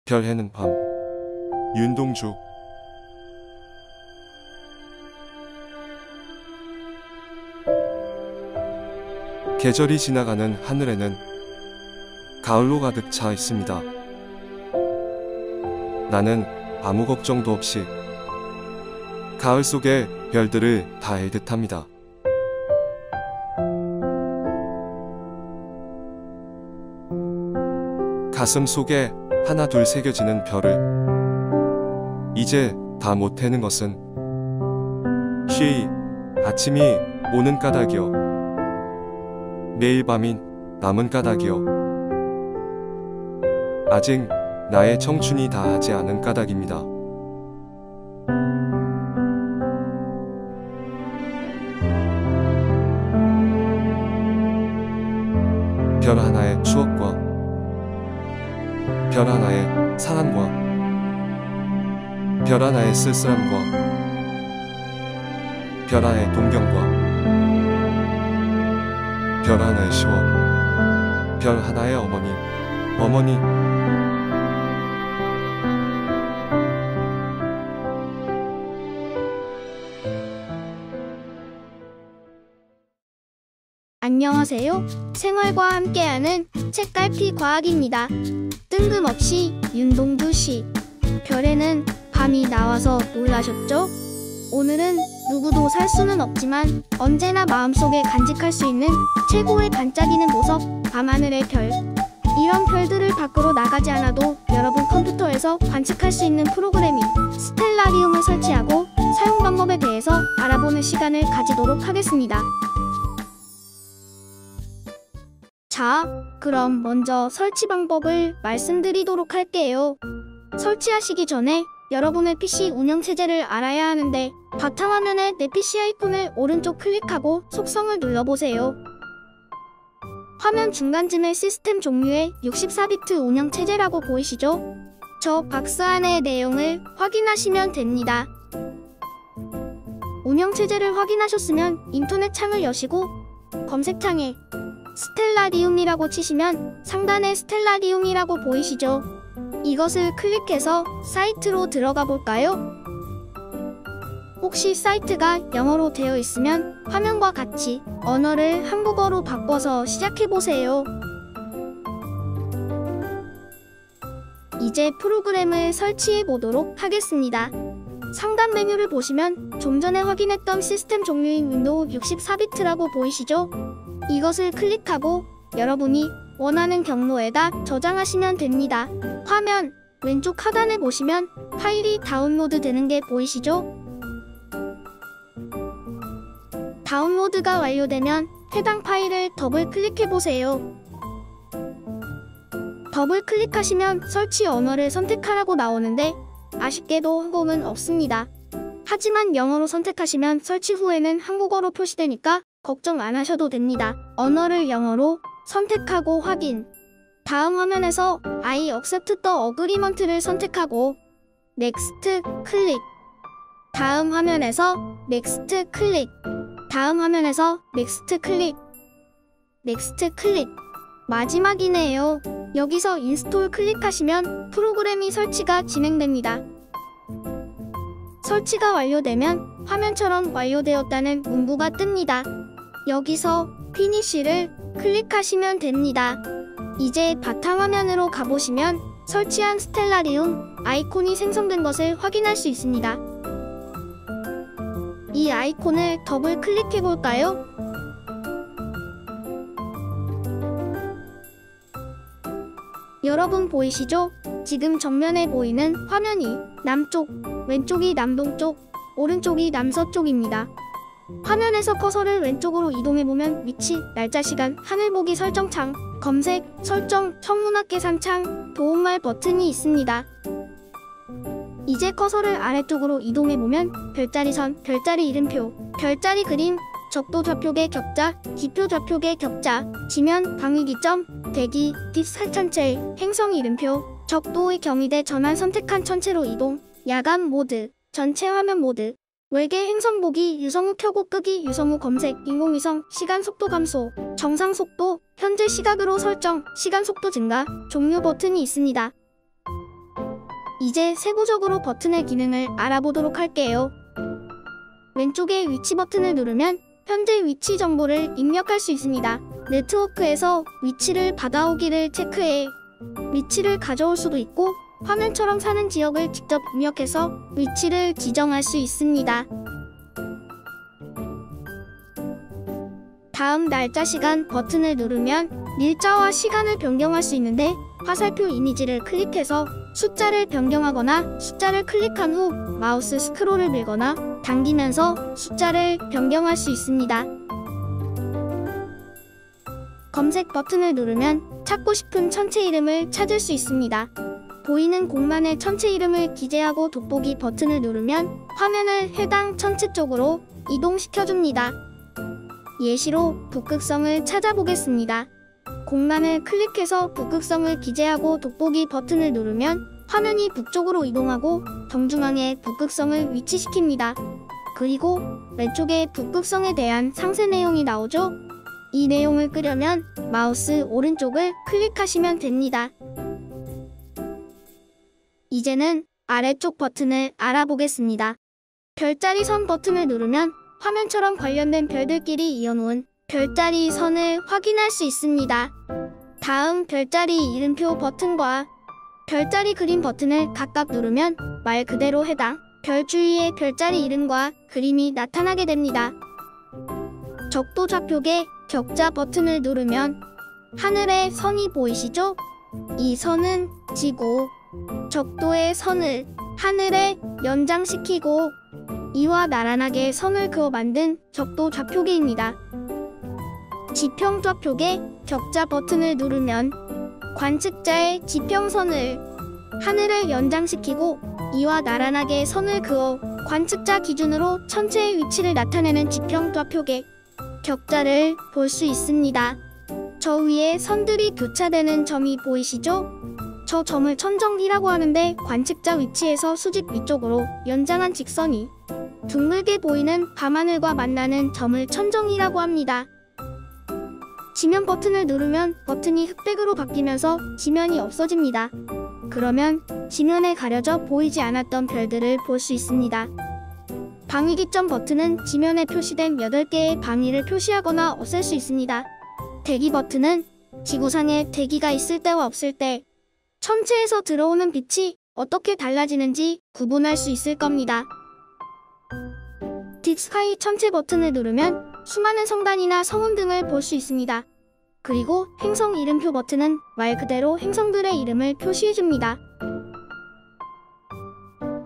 별 해는 밤. 윤동주. 계절이 지나가는 하늘에는 가을로 가득 차 있습니다. 나는 아무 걱정도 없이 가을 속의 별들을 다 애듯합니다. 가슴 속에 하나 둘 새겨지는 별을 이제 다 못 해는 것은 쉬 아침이 오는 까닭이요, 매일 밤인 남은 까닭이요, 아직 나의 청춘이 다하지 않은 까닭입니다. 별 하나의 추억과 별 하나의 사랑과 별 하나의 쓸쓸함과 별 하나의 동경과 별 하나의 시워 별 하나의 어머니. 안녕하세요. 생활과 함께하는 책갈피 과학입니다. 뜬금없이 윤동주 씨. 별에는 밤이 나와서 놀라셨죠? 오늘은 누구도 살 수는 없지만 언제나 마음속에 간직할 수 있는 최고의 반짝이는 보석, 밤하늘의 별. 이런 별들을 밖으로 나가지 않아도 여러분 컴퓨터에서 관측할 수 있는 프로그래밍 스텔라리움을 설치하고 사용 방법에 대해서 알아보는 시간을 가지도록 하겠습니다. 자, 그럼 먼저 설치 방법을 말씀드리도록 할게요. 설치하시기 전에 여러분의 PC 운영체제를 알아야 하는데, 바탕화면에 내 PC 아이콘을 오른쪽 클릭하고 속성을 눌러보세요. 화면 중간쯤에 시스템 종류의 64비트 운영체제라고 보이시죠? 저 박스 안의 내용을 확인하시면 됩니다. 운영체제를 확인하셨으면 인터넷 창을 여시고 검색창에 스텔라리움이라고 치시면 상단에 스텔라리움이라고 보이시죠? 이것을 클릭해서 사이트로 들어가 볼까요? 혹시 사이트가 영어로 되어 있으면 화면과 같이 언어를 한국어로 바꿔서 시작해보세요. 이제 프로그램을 설치해 보도록 하겠습니다. 상단 메뉴를 보시면 좀 전에 확인했던 시스템 종류인 윈도우 64비트라고 보이시죠? 이것을 클릭하고 여러분이 원하는 경로에다 저장하시면 됩니다. 화면 왼쪽 하단에 보시면 파일이 다운로드 되는 게 보이시죠? 다운로드가 완료되면 해당 파일을 더블 클릭해 보세요. 더블 클릭하시면 설치 언어를 선택하라고 나오는데 아쉽게도 한국어는 없습니다. 하지만 영어로 선택하시면 설치 후에는 한국어로 표시되니까 걱정 안 하셔도 됩니다. 언어를 영어로 선택하고 확인. 다음 화면에서 I accept the agreement를 선택하고 Next 클릭. 다음 화면에서 Next 클릭. 다음 화면에서 Next 클릭. Next 클릭. 마지막이네요. 여기서 인스톨 클릭하시면 프로그램이 설치가 진행됩니다. 설치가 완료되면 화면처럼 완료되었다는 문구가 뜹니다. 여기서 피니쉬를 클릭하시면 됩니다. 이제 바탕화면으로 가보시면 설치한 스텔라리움 아이콘이 생성된 것을 확인할 수 있습니다. 이 아이콘을 더블 클릭해 볼까요? 여러분 보이시죠? 지금 정면에 보이는 화면이 남쪽, 왼쪽이 남동쪽, 오른쪽이 남서쪽입니다. 화면에서 커서를 왼쪽으로 이동해보면 위치, 날짜, 시간, 하늘 보기 설정창, 검색, 설정, 천문학 계산창, 도움말 버튼이 있습니다. 이제 커서를 아래쪽으로 이동해보면 별자리 선, 별자리 이름표, 별자리 그림, 적도 좌표계 격자, 기표 좌표계 격자, 지면, 방위기점, 대기, 딥살천체, 행성 이름표, 적도의 경위대 전환 선택한 천체로 이동, 야간 모드, 전체 화면 모드, 외계 행성 보기, 유성우 켜고 끄기, 유성우 검색, 인공위성, 시간 속도 감소, 정상 속도, 현재 시각으로 설정, 시간 속도 증가, 종료 버튼이 있습니다. 이제 세부적으로 버튼의 기능을 알아보도록 할게요. 왼쪽에 위치 버튼을 누르면 현재 위치 정보를 입력할 수 있습니다. 네트워크에서 위치를 받아오기를 체크해 위치를 가져올 수도 있고, 화면처럼 사는 지역을 직접 입력해서 위치를 지정할 수 있습니다. 다음 날짜 시간 버튼을 누르면 일자와 시간을 변경할 수 있는데, 화살표 이미지를 클릭해서 숫자를 변경하거나 숫자를 클릭한 후 마우스 스크롤을 밀거나 당기면서 숫자를 변경할 수 있습니다. 검색 버튼을 누르면 찾고 싶은 천체 이름을 찾을 수 있습니다. 보이는 공간에 천체 이름을 기재하고 돋보기 버튼을 누르면 화면을 해당 천체 쪽으로 이동시켜줍니다. 예시로 북극성을 찾아보겠습니다. 공간을 클릭해서 북극성을 기재하고 돋보기 버튼을 누르면 화면이 북쪽으로 이동하고 정중앙에 북극성을 위치시킵니다. 그리고 왼쪽에 북극성에 대한 상세 내용이 나오죠? 이 내용을 끄려면 마우스 오른쪽을 클릭하시면 됩니다. 이제는 아래쪽 버튼을 알아보겠습니다. 별자리 선 버튼을 누르면 화면처럼 관련된 별들끼리 이어놓은 별자리 선을 확인할 수 있습니다. 다음 별자리 이름표 버튼과 별자리 그림 버튼을 각각 누르면 말 그대로 해당 별 주위의 별자리 이름과 그림이 나타나게 됩니다. 적도 좌표계 격자 버튼을 누르면 하늘에 선이 보이시죠? 이 선은 지구, 적도의 선을 하늘에 연장시키고 이와 나란하게 선을 그어 만든 적도 좌표계입니다. 지평 좌표계 격자 버튼을 누르면 관측자의 지평선을 하늘에 연장시키고 이와 나란하게 선을 그어 관측자 기준으로 천체의 위치를 나타내는 지평 좌표계 격자를 볼 수 있습니다. 저 위에 선들이 교차되는 점이 보이시죠? 저 점을 천정이라고 하는데, 관측자 위치에서 수직 위쪽으로 연장한 직선이 둥글게 보이는 밤하늘과 만나는 점을 천정이라고 합니다. 지면 버튼을 누르면 버튼이 흑백으로 바뀌면서 지면이 없어집니다. 그러면 지면에 가려져 보이지 않았던 별들을 볼 수 있습니다. 방위기점 버튼은 지면에 표시된 8개의 방위를 표시하거나 없앨 수 있습니다. 대기 버튼은 지구상에 대기가 있을 때와 없을 때 천체에서 들어오는 빛이 어떻게 달라지는지 구분할 수 있을 겁니다. 딥스카이 천체 버튼을 누르면 수많은 성단이나 성운 등을 볼 수 있습니다. 그리고 행성 이름표 버튼은 말 그대로 행성들의 이름을 표시해줍니다.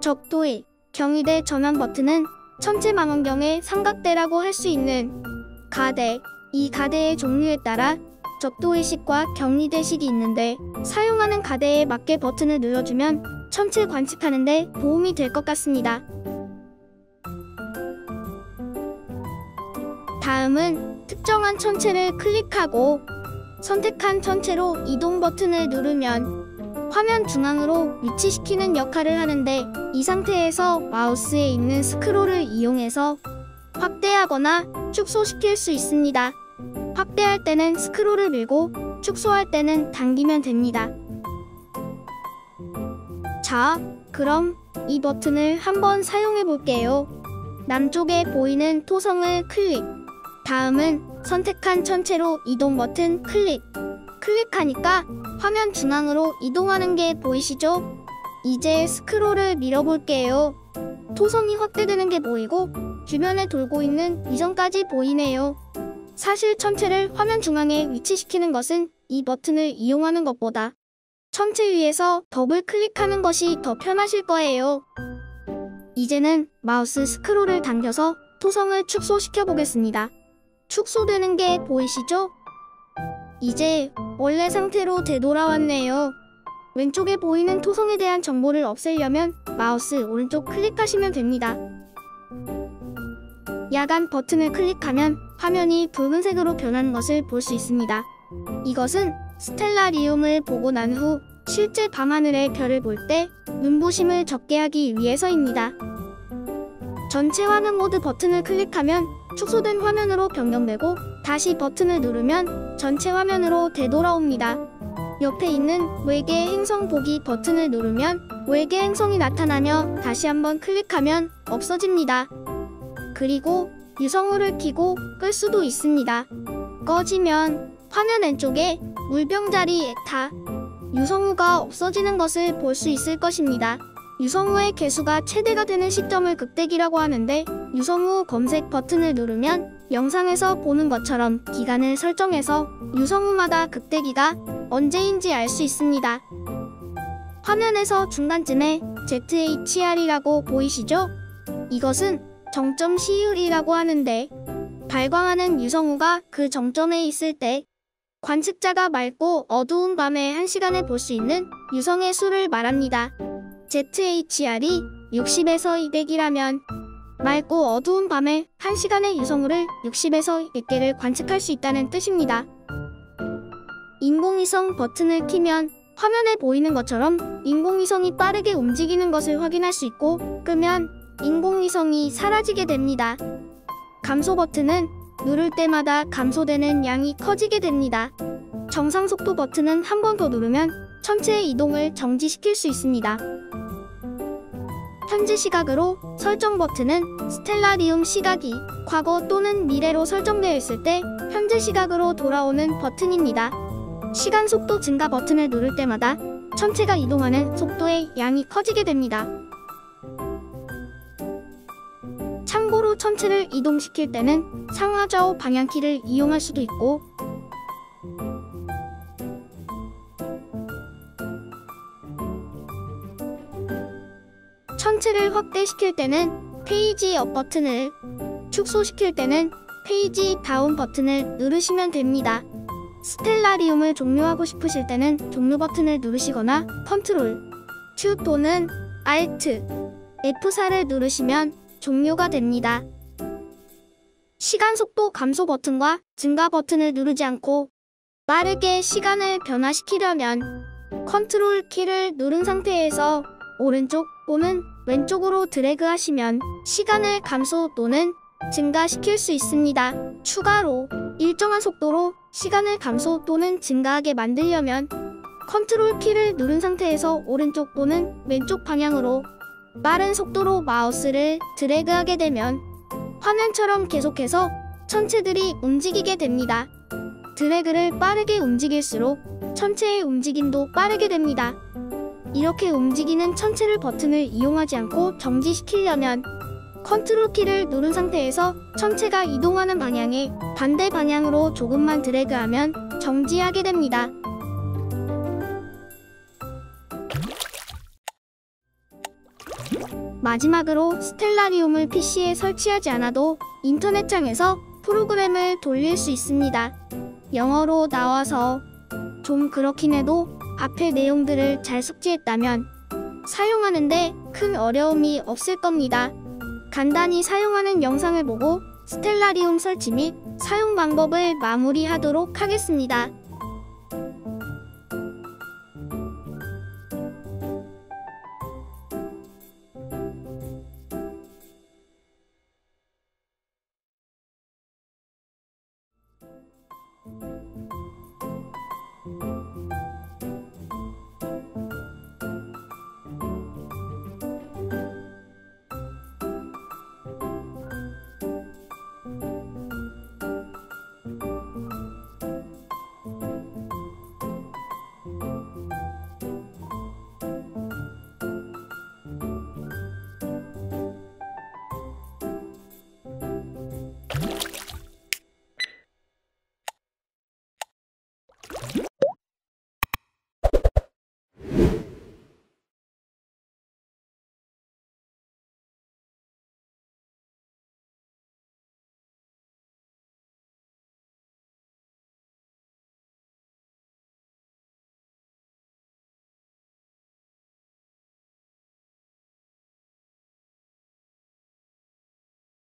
적도의 경위대 전환 버튼은 천체 망원경의 삼각대라고 할 수 있는 가대, 이 가대의 종류에 따라 적도의식과 경위대식이 있는데, 사용하는 가대에 맞게 버튼을 눌러주면 천체 관측하는 데 도움이 될 것 같습니다. 다음은 특정한 천체를 클릭하고 선택한 천체로 이동 버튼을 누르면 화면 중앙으로 위치시키는 역할을 하는데, 이 상태에서 마우스에 있는 스크롤을 이용해서 확대하거나 축소시킬 수 있습니다. 확대할 때는 스크롤을 밀고 축소할 때는 당기면 됩니다. 자, 그럼 이 버튼을 한번 사용해 볼게요. 남쪽에 보이는 토성을 클릭. 다음은 선택한 천체로 이동 버튼 클릭. 클릭하니까 화면 중앙으로 이동하는 게 보이시죠? 이제 스크롤을 밀어볼게요. 토성이 확대되는 게 보이고 주변에 돌고 있는 위성까지 보이네요. 사실 천체를 화면 중앙에 위치시키는 것은 이 버튼을 이용하는 것보다 천체 위에서 더블 클릭하는 것이 더 편하실 거예요. 이제는 마우스 스크롤을 당겨서 토성을 축소시켜 보겠습니다. 축소되는 게 보이시죠? 이제 원래 상태로 되돌아왔네요. 왼쪽에 보이는 토성에 대한 정보를 없애려면 마우스 오른쪽 클릭하시면 됩니다. 야간 버튼을 클릭하면 화면이 붉은색으로 변하는 것을 볼 수 있습니다. 이것은 스텔라리움을 보고 난 후 실제 밤하늘의 별을 볼 때 눈부심을 적게 하기 위해서입니다. 전체 화면 모드 버튼을 클릭하면 축소된 화면으로 변경되고 다시 버튼을 누르면 전체 화면으로 되돌아옵니다. 옆에 있는 외계 행성 보기 버튼을 누르면 외계 행성이 나타나며 다시 한번 클릭하면 없어집니다. 그리고 유성우를 켜고 끌 수도 있습니다. 꺼지면 화면 왼쪽에 물병자리 에타 유성우가 없어지는 것을 볼 수 있을 것입니다. 유성우의 개수가 최대가 되는 시점을 극대기라고 하는데 유성우 검색 버튼을 누르면 영상에서 보는 것처럼 기간을 설정해서 유성우마다 극대기가 언제인지 알 수 있습니다. 화면에서 중간쯤에 ZHR이라고 보이시죠? 이것은 정점 시율이라고 하는데 발광하는 유성우가 그 정점에 있을 때 관측자가 맑고 어두운 밤에 1시간에 볼 수 있는 유성의 수를 말합니다. ZHR이 60에서 200이라면 맑고 어두운 밤에 1시간의 유성우를 60에서 100개를 관측할 수 있다는 뜻입니다. 인공위성 버튼을 키면 화면에 보이는 것처럼 인공위성이 빠르게 움직이는 것을 확인할 수 있고 끄면 인공위성이 사라지게 됩니다. 감소 버튼은 누를 때마다 감소되는 양이 커지게 됩니다. 정상 속도 버튼은 한 번 더 누르면 천체의 이동을 정지시킬 수 있습니다. 현재 시각으로 설정 버튼은 스텔라리움 시각이 과거 또는 미래로 설정되어 있을 때 현재 시각으로 돌아오는 버튼입니다. 시간 속도 증가 버튼을 누를 때마다 천체가 이동하는 속도의 양이 커지게 됩니다. 참고로 천체를 이동시킬 때는 상하좌우 방향키를 이용할 수도 있고 천체를 확대시킬 때는 페이지 업 버튼을, 축소시킬 때는 페이지 다운 버튼을 누르시면 됩니다. 스텔라리움을 종료하고 싶으실 때는 종료 버튼을 누르시거나 컨트롤, Q 또는 Alt, F4를 누르시면 종료가 됩니다. 시간 속도 감소 버튼과 증가 버튼을 누르지 않고 빠르게 시간을 변화시키려면 컨트롤 키를 누른 상태에서 오른쪽 또는 왼쪽으로 드래그 하시면 시간을 감소 또는 증가시킬 수 있습니다. 추가로 일정한 속도로 시간을 감소 또는 증가하게 만들려면 컨트롤 키를 누른 상태에서 오른쪽 또는 왼쪽 방향으로 빠른 속도로 마우스를 드래그하게 되면 화면처럼 계속해서 천체들이 움직이게 됩니다. 드래그를 빠르게 움직일수록 천체의 움직임도 빠르게 됩니다. 이렇게 움직이는 천체를 버튼을 이용하지 않고 정지시키려면 컨트롤 키를 누른 상태에서 천체가 이동하는 방향에 반대 방향으로 조금만 드래그하면 정지하게 됩니다. 마지막으로 스텔라리움을 PC에 설치하지 않아도 인터넷창에서 프로그램을 돌릴 수 있습니다. 영어로 나와서 좀 그렇긴 해도 앞의 내용들을 잘 숙지했다면 사용하는데 큰 어려움이 없을 겁니다. 간단히 사용하는 영상을 보고 스텔라리움 설치 및 사용 방법을 마무리하도록 하겠습니다.